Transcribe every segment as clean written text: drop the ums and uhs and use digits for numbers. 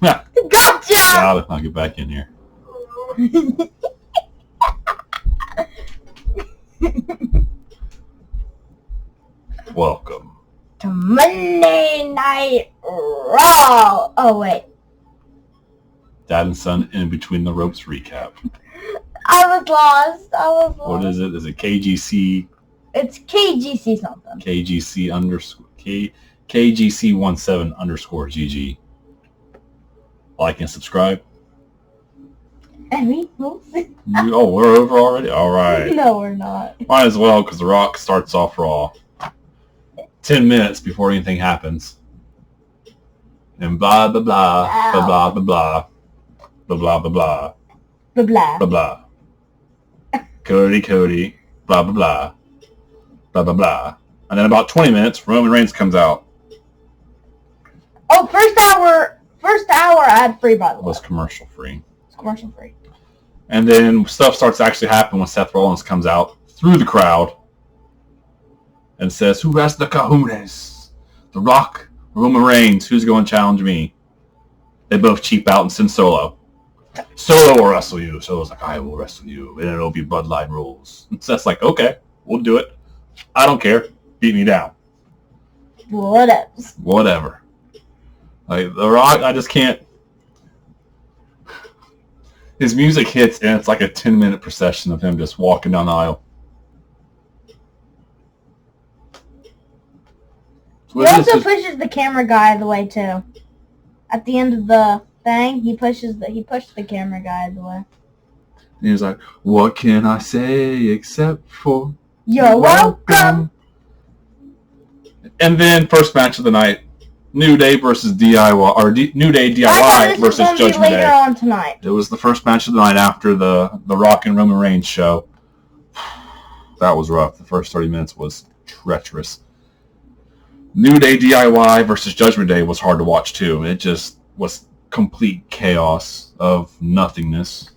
Gotcha! I'll get back in here. Welcome to Monday Night Raw. Oh, wait. Dad&Son in Between the Ropes recap. I was lost. What is it? Is it KGC? It's KGC something. KGC underscore KGC17 underscore GG. Like and subscribe. And we'll see. Oh, we're over already? All right. No, we're not. Might as well, because The Rock starts off Raw 10 minutes before anything happens. And blah, blah, blah, blah, blah, blah, blah, blah, blah, blah, blah, Blah, blah. blah, blah. Cody, blah, blah, blah, blah, blah, blah. And then about 20 minutes, Roman Reigns comes out. Oh, first hour ad-free, by the way. Was commercial free. It's commercial free. And then stuff starts to actually happen when Seth Rollins comes out through the crowd and says, "Who has the kahunas? The Rock, Roman Reigns, who's going to challenge me?" They both cheap out and send Solo. Solo will wrestle you. Solo's like, "I will wrestle you, and it'll be bloodline rules." And Seth's like, "Okay, we'll do it. I don't care. Beat me down." Whatever. Like, The Rock, I just can't. His music hits, and it's like a 10-minute procession of him just walking down the aisle. He also pushes the camera guy the way too. At the end of the thing, he pushed the camera guy the way. And he's like, "What can I say except for you're welcome?" And then first match of the night, New Day versus DIY, or New Day DIY versus Judgment Day. Later on tonight. It was the first match of the night after the Rock and Roman Reigns show. That was rough. The first 30 minutes was treacherous. New Day DIY versus Judgment Day was hard to watch too. It just was complete chaos of nothingness.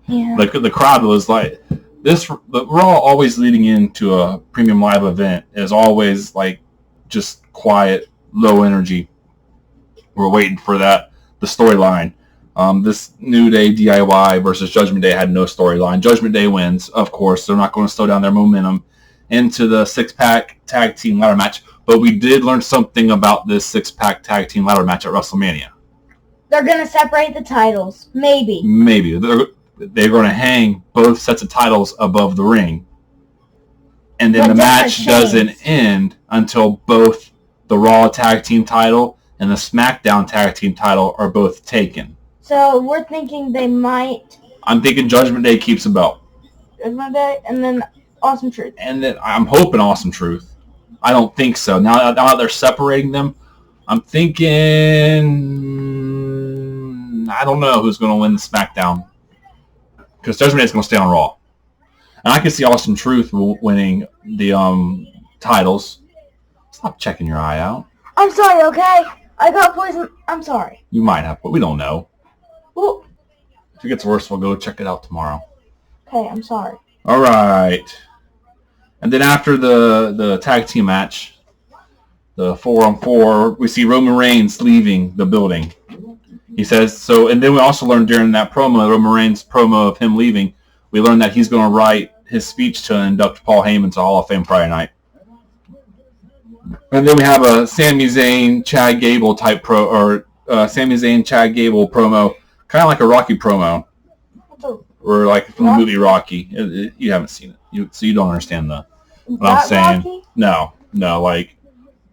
Yeah. Like the crowd was like this. The Raw always leading into a premium live event is always like just quiet, low energy. We're waiting for the storyline. This New Day DIY versus Judgment Day had no storyline. Judgment Day wins, of course. They're not going to slow down their momentum into the six-pack tag team ladder match. But we did learn something about this six-pack tag team ladder match at WrestleMania. They're going to separate the titles. Maybe. They're going to hang both sets of titles above the ring. And then the match doesn't end until both the Raw tag team title and the SmackDown tag team title are both taken. So we're thinking they might... I'm thinking Judgment Day keeps a belt. Judgment Day, and then Awesome Truth. And then I'm hoping Awesome Truth. I don't think so. Now that they're separating them, I'm thinking... I don't know who's going to win the SmackDown. Because Judgment Day is going to stay on Raw. And I can see Awesome Truth winning the titles. Stop checking your eye out. I'm sorry, okay? I got poison. I'm sorry. You might have, but we don't know. Well, if it gets worse, we'll go check it out tomorrow. Okay, I'm sorry. All right. And then after the tag team match, the 4-on-4, we see Roman Reigns leaving the building. He says so, and then we also learned during that promo, Roman Reigns promo of him leaving, we learned that he's going to write his speech to induct Paul Heyman to Hall of Fame Friday night. And then we have a Sami Zayn, Chad Gable type Sami Zayn, Chad Gable promo, kind of like a Rocky promo, or like from the movie Rocky. You haven't seen it, so you don't understand what I'm saying. Rocky? No, like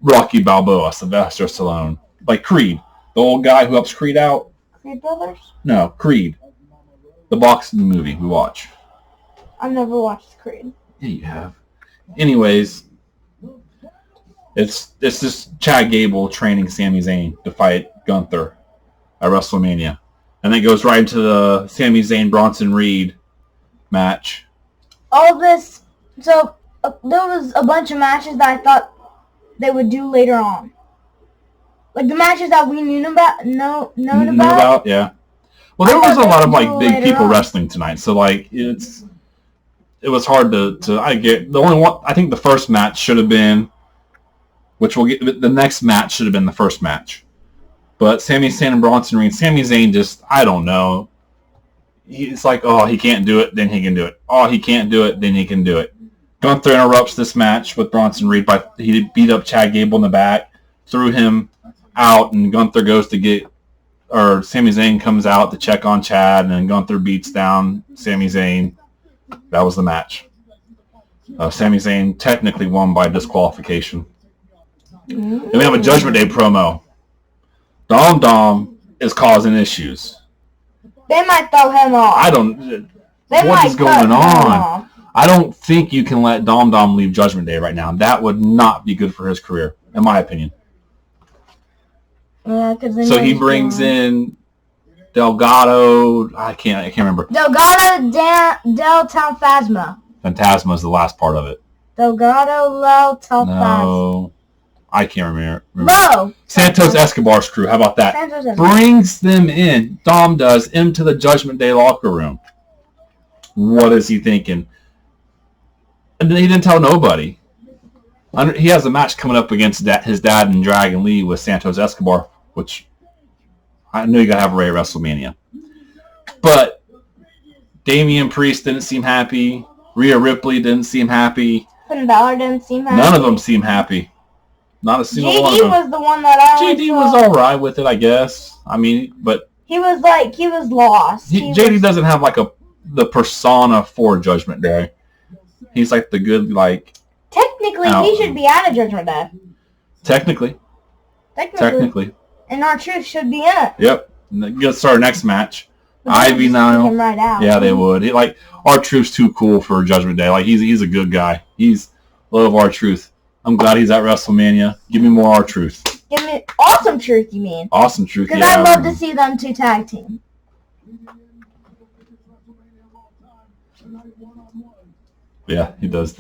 Rocky Balboa, Sylvester Stallone, like Creed, the old guy who helps Creed out. Creed Brothers? No, Creed, the boxing movie we watch. I've never watched Creed. Yeah, you have. Anyways, it's just Chad Gable training Sami Zayn to fight Gunther at WrestleMania. And then it goes right into the Sami Zayn Bronson Reed match. All this, so there was a bunch of matches that I thought they would do later on. Like the matches that we knew about, yeah. Well, there was a lot of like big people wrestling tonight, so like it was hard to I get the only one. I think the first match should have been, which we'll get. The next match should have been the first match. But Sami Zayn and Bronson Reed, Sami Zayn just, I don't know. It's like, oh, he can't do it, then he can do it. Oh, he can't do it, then he can do it. Gunther interrupts this match with Bronson Reed by he beat up Chad Gable in the back, threw him out, and Gunther goes to get, or Sami Zayn comes out to check on Chad, and then Gunther beats down Sami Zayn. That was the match. Sami Zayn technically won by disqualification. Then we have a Judgment Day promo. Dom is causing issues. They might throw him off. I don't. What is going on? I don't think you can let Dom leave Judgment Day right now. That would not be good for his career, in my opinion. Yeah, so he brings in Delgado. I can't remember. Delgado Del Phasma. Phantasma is the last part of it. Delgado Del Phasma. No, I can't remember. No. Santos Escobar's crew. How about that? Brings them in. Dom does into the Judgment Day locker room. What is he thinking? And he didn't tell nobody. He has a match coming up against his dad and Dragon Lee with Santos Escobar, which I knew you got to have Ray at WrestleMania. But Damian Priest didn't seem happy. Rhea Ripley didn't seem happy. Finn Balor didn't seem happy. None of them seem happy. Not a single one of them. JD was the one that I JD was all right with it, I guess. I mean, but he was lost. JD doesn't have like the persona for Judgment Day. He's like the good, like... Technically, he should be out of Judgment Day. Technically. And R-Truth should be in it. Yep. Let's start our next match. Ivy Nile. Right out. Yeah, they would. R-Truth's too cool for Judgment Day. Like, he's a good guy. Love R-Truth. I'm glad he's at WrestleMania. Give me more R-Truth. Give me Awesome Truth, you mean? Awesome Truth, yeah. Because I'd love to see them two tag team. Yeah, he does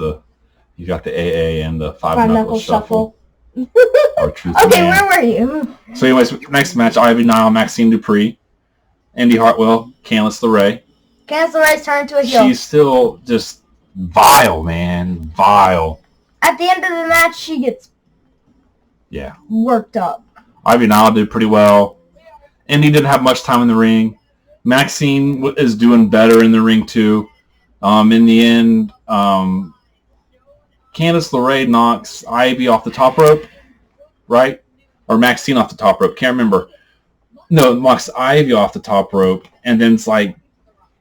you got the AA and the five knuckle shuffle. R-Truth. Okay, where were you? So anyways, next match, Ivy Nile, Maxine Dupree, Indy Hartwell, Candice LeRae. Candice LeRae's turned to a heel. She's still just vile, man. Vile. At the end of the match, she gets worked up. Ivy Nile did pretty well. Indy didn't have much time in the ring. Maxine is doing better in the ring, too. In the end, Candice LeRae knocks Ivy off the top rope, right? Or Maxine off the top rope. Can't remember. No, knocks Ivy off the top rope, and then it's like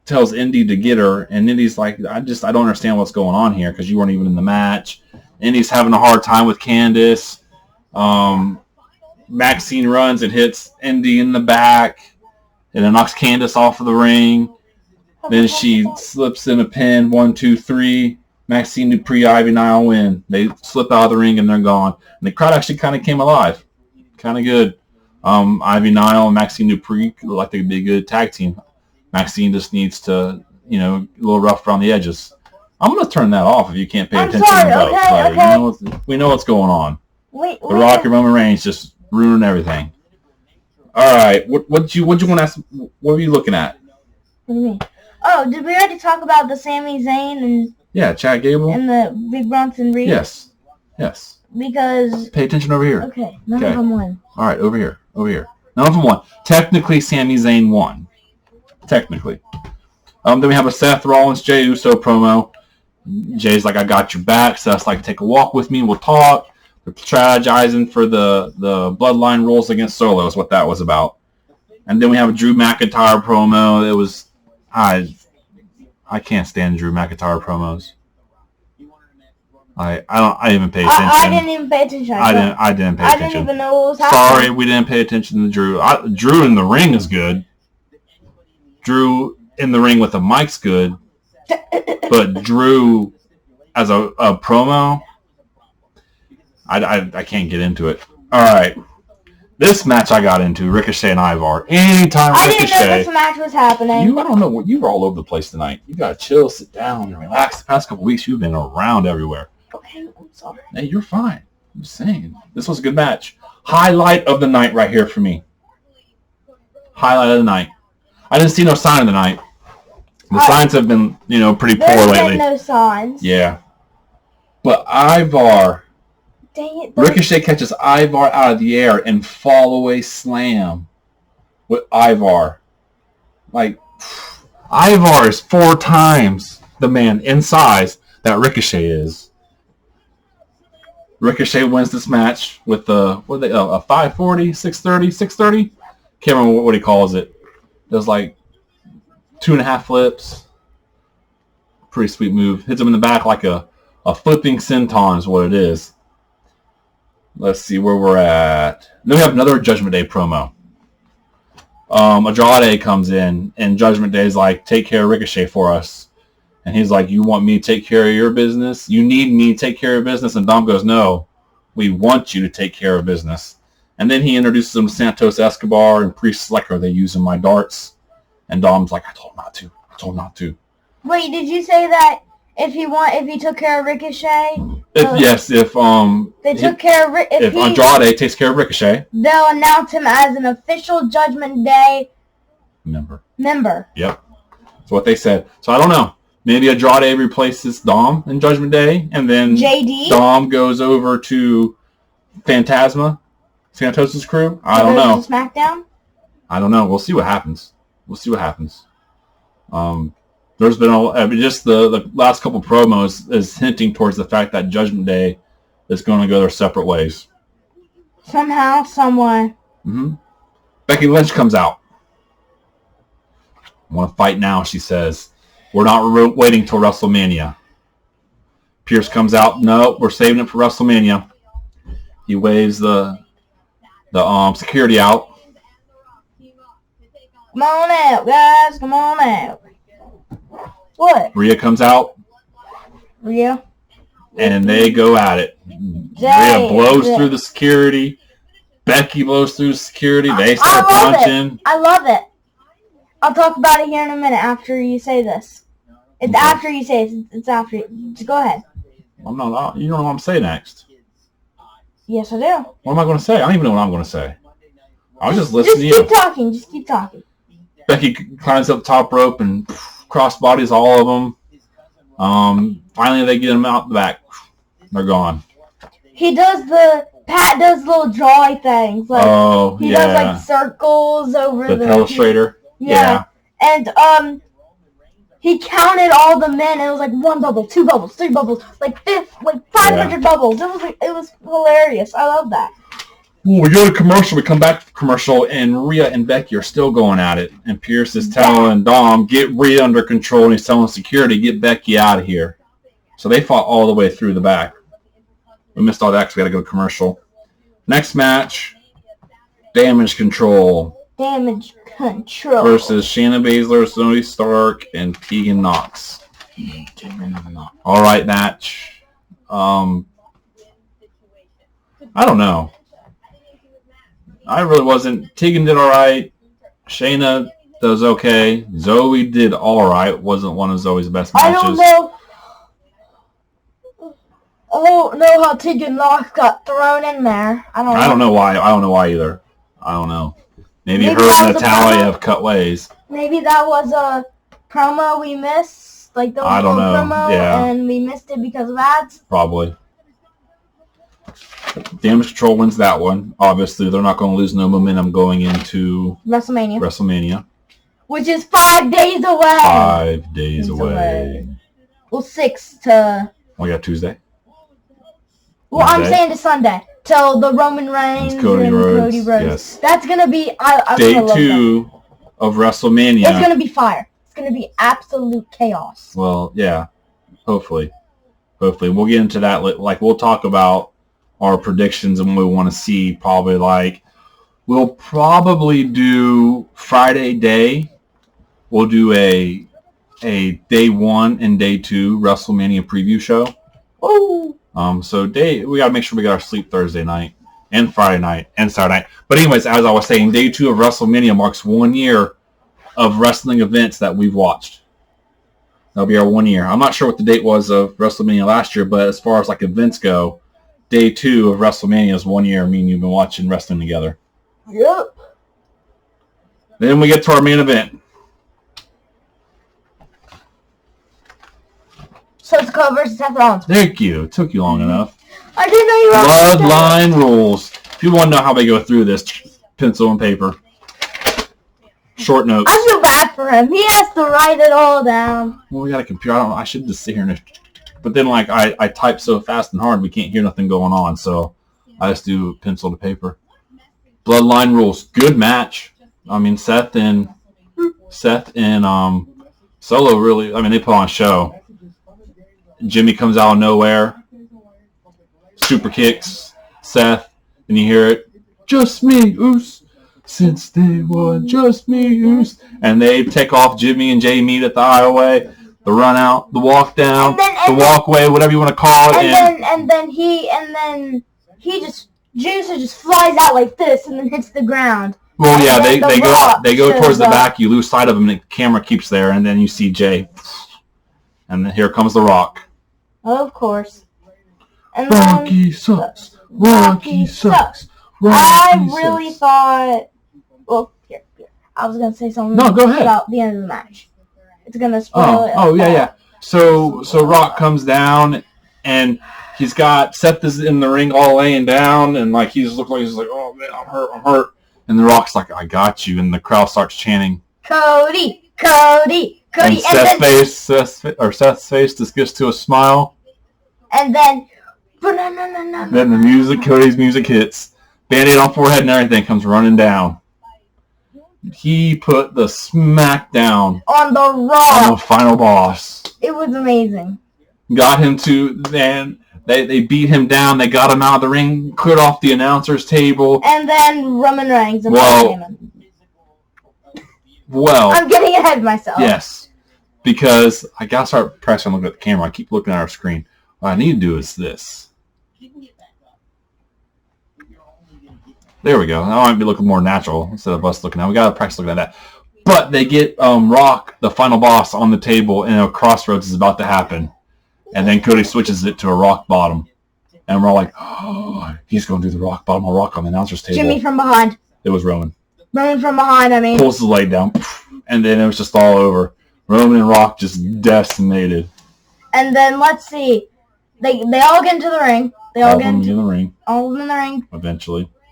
tells Indy to get her, and Indy's like, I don't understand what's going on here because you weren't even in the match. Indy's having a hard time with Candice. Maxine runs and hits Indy in the back, and then knocks Candice off of the ring. Then she slips in a pin. 1, 2, 3. Maxine Dupree, Ivy Nile win. They slip out of the ring and they're gone. And the crowd actually kind of came alive. Kind of good. Ivy Nile and Maxine Dupree look like they could be a good tag team. Maxine just needs to, a little rough around the edges. I'm going to turn that off if you can't pay attention to the vote. Okay. We know what's going on. The Rock and Roman Reigns just ruining everything. All right. What you want to ask? What were you looking at? What do you mean? Oh, did we already talk about the Sami Zayn and... Yeah, Chad Gable. And the Big Bronson Reed? Yes. Because... Pay attention over here. Okay, none of them won. All right, over here. None of them won. Technically, Sami Zayn won. Technically. Then we have a Seth Rollins, Jey Uso promo. Jay's like, I got your back. Seth's like, take a walk with me. We'll talk. They're strategizing for the Bloodline rules against Solo is what that was about. And then we have a Drew McIntyre promo. It was... I can't stand Drew McIntyre promos. I didn't even pay attention. I didn't even pay attention. I didn't pay attention. I didn't even know what was happening. Sorry, we didn't pay attention to Drew. Drew in the ring is good. Drew in the ring with the mic's good. But Drew as a promo, I can't get into it. All right. This match I got into, Ricochet and Ivar. Anytime Ricochet... I didn't know this match was happening. I don't know. You were all over the place tonight. You got to chill, sit down, and relax. The past couple weeks, you've been around everywhere. Okay, I'm sorry. Hey, you're fine. I'm just saying. This was a good match. Highlight of the night right here for me. Highlight of the night. I didn't see no sign of the night. The signs have been, pretty poor lately. There's been no signs. Yeah. But Ivar Dang it. Ricochet catches Ivar out of the air and fall away slam with Ivar. Like, Ivar is 4 times the man in size that Ricochet is. Ricochet wins this match with a 540, 630, 630? Can't remember what he calls it. Does like 2.5 flips. Pretty sweet move. Hits him in the back like a flipping senton is what it is. Let's see where we're at. Then we have another Judgment Day promo. Andrade comes in, and Judgment Day's like, take care of Ricochet for us. And he's like, you want me to take care of your business? You need me to take care of business? And Dom goes, no, we want you to take care of business. And then he introduces him to Santos Escobar and Priest Slicker. They use my darts. And Dom's like, I told him not to. I told him not to. Wait, did you say that if he took care of Ricochet? If Andrade takes care of Ricochet, they'll announce him as an official Judgment Day member. Yep. That's what they said. So I don't know. Maybe Andrade replaces Dom in Judgment Day, and then JD? Dom goes over to Phantasma, Santos' crew. I don't know. SmackDown? I don't know. We'll see what happens. There's been just the last couple promos is hinting towards the fact that Judgment Day is going to go their separate ways. Somehow, someway. Mm-hmm. Becky Lynch comes out. I want to fight now, she says. We're not waiting till WrestleMania. Pierce comes out. No, we're saving it for WrestleMania. He waves the security out. Come on out, guys. Come on out. What? Rhea comes out. Rhea? And they go at it. Rhea blows through the security. Becky blows through the security. They start punching. I love it. I'll talk about it here in a minute after you say this. It's okay. After you say it. It's after you. Just go ahead. I'm not. You don't know what I'm saying next. Yes, I do. What am I going to say? I don't even know what I'm going to say. I was just listening to you. Just keep talking. Becky climbs up the top rope and cross bodies all of them. Finally, they get him out the back. They're gone. Pat does little drawing things. Like, he does like circles over the illustrator. Yeah. And he counted all the men. It was like 1 bubble, 2 bubbles, 3 bubbles, like 500 bubbles. It was hilarious. I love that. Well, we go to commercial. We come back to commercial, and Rhea and Becky are still going at it. And Pierce is telling Dom, get Rhea under control, and he's telling security, get Becky out of here. So they fought all the way through the back. We missed all that because we got to go to commercial. Next match, Damage Control. Versus Shayna Baszler, Zoe Stark, and Tegan Nox. All right, match. I don't know. I really wasn't. Tegan did all right. Shayna does okay. Zoe did all right. Wasn't one of Zoe's best matches. I don't know how Tegan Nox got thrown in there. I don't know why. I don't know why either. I don't know. Maybe her and Natalia have cut ways. Maybe that was a promo we missed. Like the I don't know. Promo, yeah. And we missed it because of ads. Probably. Damage Control wins that one. Obviously, they're not going to lose no momentum going into WrestleMania. Which is 5 days away. 5 days away. Well, 6 to... We got Tuesday. Well, Wednesday. I'm saying to Sunday. Till the Roman Reigns and Cody Rhodes. Yes. That's going to be... Day 2 of WrestleMania. It's going to be fire. It's going to be absolute chaos. Well, yeah. Hopefully. We'll get into that. Like, we'll talk about our predictions and what we want to see. We'll probably do Friday day. We'll do a day 1 and day 2 WrestleMania preview show. Ooh. We gotta make sure we got our sleep Thursday night and Friday night and Saturday night. But anyways, as I was saying, day 2 of WrestleMania marks 1 year of wrestling events that we've watched. That'll be our 1 year. I'm not sure what the date was of WrestleMania last year, but as far as like events go, day 2 of WrestleMania is 1 year. Me and you've been watching wrestling together. Yep. Then we get to our main event. So it's Cole versus Seth Rollins. Thank you. It took you long enough. I didn't know you were Bloodline rules. If you want to know how they go through this, pencil and paper. Short notes. I feel bad for him. He has to write it all down. Well, we got a computer. I should just sit here and... But then, like, I type so fast and hard, we can't hear nothing going on. So I just do pencil to paper. Bloodline rules. Good match. I mean, Seth and Solo really... I mean, they put on a show. Jimmy comes out of nowhere. Super kicks Seth. And you hear it. Just me, Oos. Since day one, just me, Oos. And they take off Jimmy and Jay meet at the aisleway. The run out, the walk down, the walkway, whatever you want to call it. And then Juicer just flies out like this and then hits the ground. Well, yeah, they go towards the back. You lose sight of them, and the camera keeps there, and then you see Jay. And then here comes the Rock. Of course. And Rocky sucks. Rocky sucks. I really thought... Well, here. I was going to say something about the end of the match. It's going to spoil it. Oh, yeah. So Rock comes down, and he's got... Seth is in the ring all laying down, and like he's like, oh, man, I'm hurt. And the Rock's like, I got you, and the crowd starts chanting, Cody. And Seth's face just gets to a smile. And then... Then the music, Cody's music hits. Band-Aid on forehead and everything comes running down. He put the smack down on the Rock. On the final boss. It was amazing. Got him to... Then they beat him down. They got him out of the ring. Cleared off the announcer's table. And then Roman Reigns and Well, I'm getting ahead of myself. Yes. Because I got to start pressing and looking at the camera. I keep looking at our screen. What I need to do is this. There we go. That might be looking more natural instead of us looking at it. We got to practice looking at that. But they get Rock, the final boss, on the table, and a crossroads is about to happen. And then Cody switches it to a rock bottom. And we're all like, oh, he's going to do the rock bottom or rock on the announcer's table. Jimmy from behind. It was Roman. Roman from behind, I mean. Pulls his leg down. And then it was just all over. Roman and Rock just decimated. And then, let's see. They all get into the ring. All of them in the ring. All of them in the ring.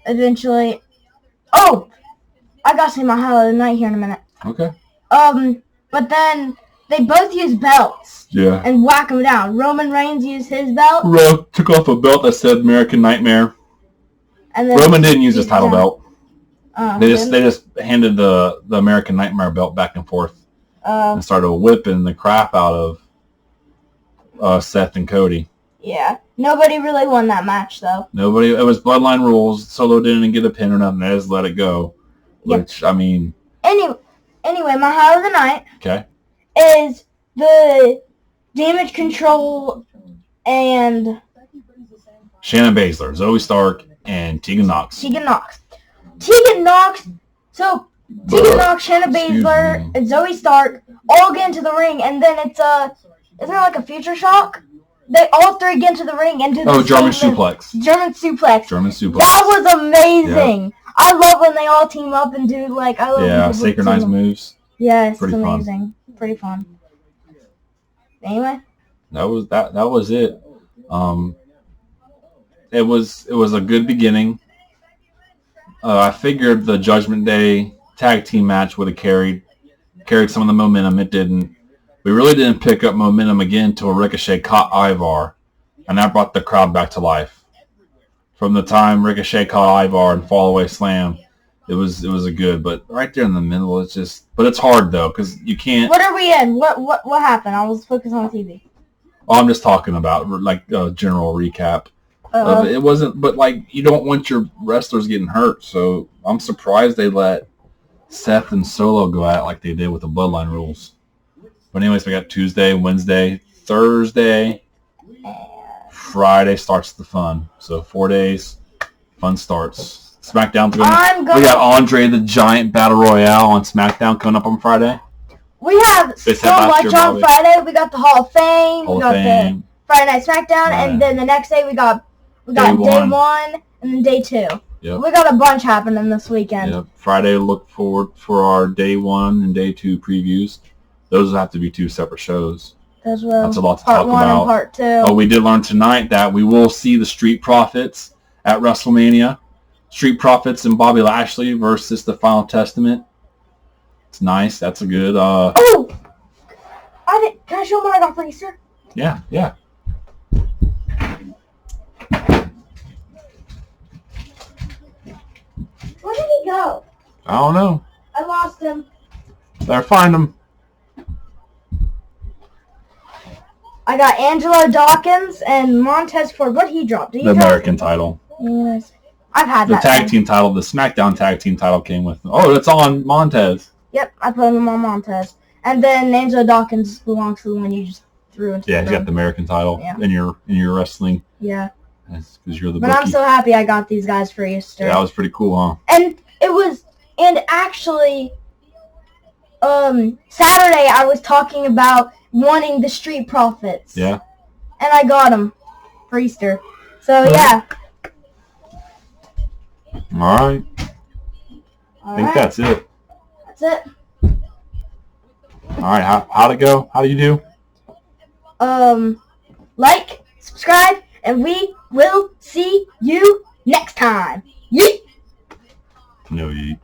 Eventually. Oh! I gotta say my highlight of the night here in a minute. Okay. But then they both use belts. Yeah. And whack them down. Roman Reigns used his belt. Rock took off a belt that said American Nightmare. And then Roman didn't use his title belt. They just handed the American Nightmare belt back and forth. And started whipping the crap out of Seth and Cody. Yeah. Nobody really won that match, though. Nobody. It was Bloodline rules. Solo didn't get a pin or nothing. They just let it go. Yep. Which, I mean... Anyway, my highlight of the night... Okay. ...is the Damage Control and... Shannon Baszler, Zoe Stark, and Tegan Nox. Tegan Nox. So, Tegan Nox, Shannon Baszler, and Zoe Stark all get into the ring, and then it's isn't it like a future shock? They all three get into the ring and do the German suplex. German suplex. That was amazing. Yeah. I love when they all team up and do synchronized moves. Yes, it's amazing. Pretty fun. Anyway, that was it. It was a good beginning. I figured the Judgment Day tag team match would have carried some of the momentum. It didn't. We really didn't pick up momentum again until Ricochet caught Ivar, and that brought the crowd back to life. From the time Ricochet caught Ivar and fall away slam, it was a good. But right there in the middle, it's just. But it's hard though because you can't. What are we in? What happened? I was focused on the TV. Oh, I'm just talking about like a general recap. It wasn't, but like you don't want your wrestlers getting hurt, so I'm surprised they let Seth and Solo go at it like they did with the Bloodline rules. But anyways, we got Tuesday, Wednesday, Thursday, Friday starts the fun. So 4 days, fun starts. SmackDown's going. We got Andre the Giant Battle Royale on SmackDown coming up on Friday. We have so much on Friday. We got the Hall of Fame. We got the Friday Night SmackDown, and then the next day we got day one and then day two. Yep. We got a bunch happening this weekend. Yep. Friday, look forward for our day one and day two previews. Those will have to be two separate shows. as well. That's a lot to part talk 1 about. and part 2. Oh, we did learn tonight that we will see the Street Profits at WrestleMania. Street Profits and Bobby Lashley versus the Final Testament. It's nice. That's a good. Oh, can I show them what I got for Easter? Yeah. Where did he go? I don't know. I lost him. Better find him. I got Angelo Dawkins and Montez Ford. What did he drop? Did he The drop? American title. Yes. I've had The that. tag team title, the SmackDown tag team title came with them. Oh, it's on Montez. Yep, I put him on Montez. And then Angelo Dawkins belongs to the one you just threw into Yeah, the he's got the American title in your wrestling. Yeah. That's because you're the But bookie. I'm so happy I got these guys for Easter. Yeah, that was pretty cool, huh? And actually, Saturday I was talking about wanting the Street Profits. Yeah. And I got them for Easter. So, yeah. All right. I think that's it. That's it. All right. How'd it go? How do you do? Like, subscribe, and we will see you next time. Yeet! No, yeet.